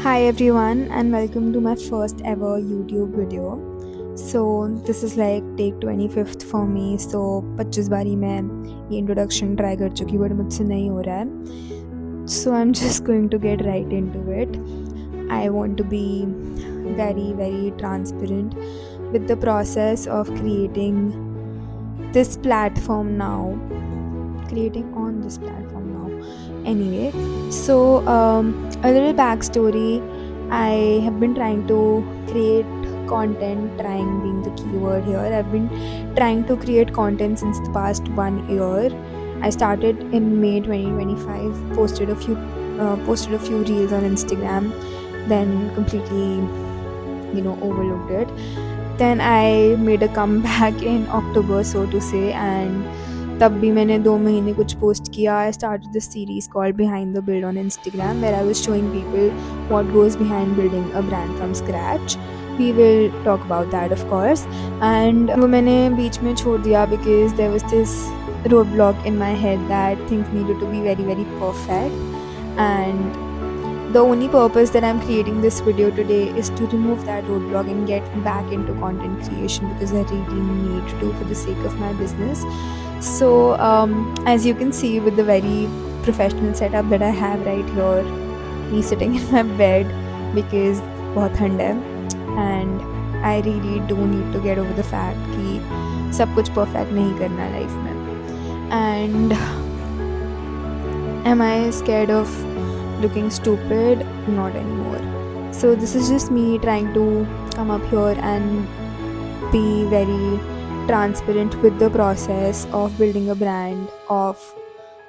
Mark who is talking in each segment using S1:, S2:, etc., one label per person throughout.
S1: Hi everyone and welcome to my first ever YouTube video. So this is like take 25th for me. So 25 बारी मैं ये introduction try कर चुकी but मुझसे नहीं हो रहा है. So I'm just going to get right into it. I want to be very transparent with the process of creating this platform now. Creating on this platform now. Anyway, so a little backstory. I have been trying to create content, trying being the keyword here. I've been trying to create content since the past 1 year. I started in May 2025, posted a few reels on Instagram, then completely, overlooked it. Then I made a comeback in October, so to say, and तब भी मैंने 2 महीने कुछ post किया. I started this series called Behind the Build on Instagram, where I was showing people what goes behind building a brand from scratch. We will talk about that, of course. And वो मैंने बीच में छोड़ दिया because there was this roadblock in my head that things needed to be very perfect. And the only purpose that I'm creating this video today is to remove that roadblock and get back into content creation because I really need to for the sake of my business. So as you can see with the very professional setup that I have right here, me sitting in my bed because बहुत ठंड है, and I really do need to get over the fact कि सब कुछ perfect नहीं करना life में. And am I scared of looking stupid? Not anymore. So this is just me trying to come up here and be very transparent with the process of building a brand, of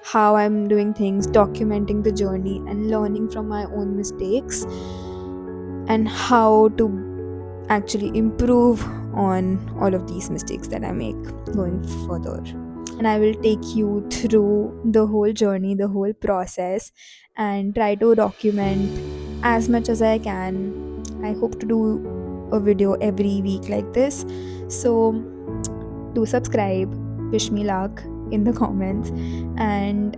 S1: how I'm doing things, documenting the journey and learning from my own mistakes, and how to actually improve on all of these mistakes that I make going further. And I will take you through the whole journey, the whole process, and try to document as much as I can. I hope to do a video every week like this. So do subscribe, wish me luck in the comments, and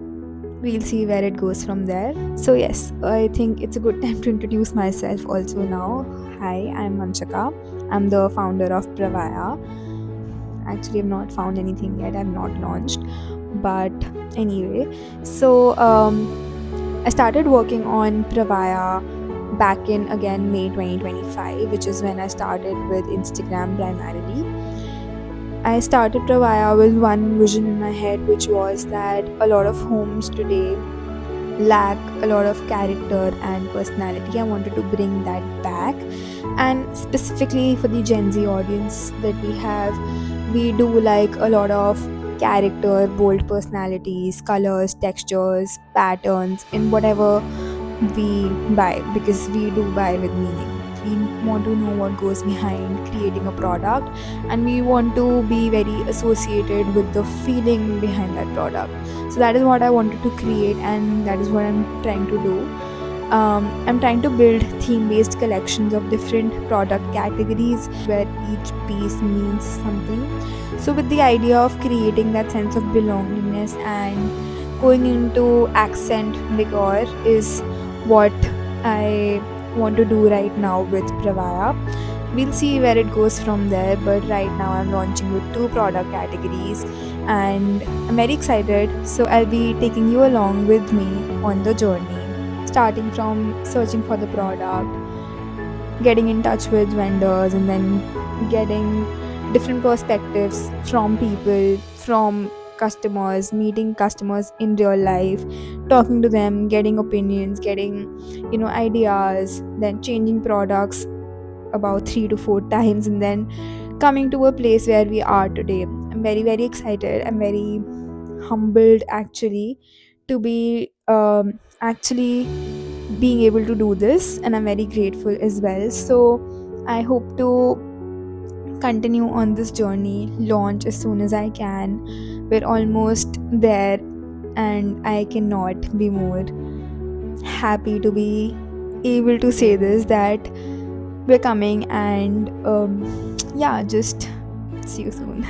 S1: we'll see where it goes from there. So yes, I think it's a good time to introduce myself also now. Hi, I'm Manchaka. I'm the founder of Pravaya. Actually, I've not found anything yet. I've not launched. But anyway, so I started working on Pravaya back in again May 2025, which is when I started with Instagram primarily. I started Pravaya with one vision in my head, which was that a lot of homes today lack a lot of character and personality. I wanted to bring that back, and specifically for the Gen Z audience that we have, we do like a lot of character, bold personalities, colors, textures, patterns in whatever we buy, because we do buy with meaning. We want to know what goes behind creating a product, and we want to be very associated with the feeling behind that product. So that is what I wanted to create, and that is what I'm trying to do. I'm trying to build theme-based collections of different product categories where each piece means something. So with the idea of creating that sense of belongingness and going into accent decor is what I want to do right now with Pravaya. We'll see where it goes from there, but right now I'm launching with 2 product categories and I'm very excited. So I'll be taking you along with me on the journey, starting from searching for the product, getting in touch with vendors, and then getting different perspectives from people, from customers, meeting customers in real life, talking to them, getting opinions, getting ideas, then changing products about 3 to 4 times, and then coming to a place where we are today. I'm very excited. I'm very humbled actually to be actually being able to do this, and I'm very grateful as well. So I hope to continue on this journey, launch as soon as I can. We're almost there, and I cannot be more happy to be able to say this, that we're coming. And yeah, just see you soon.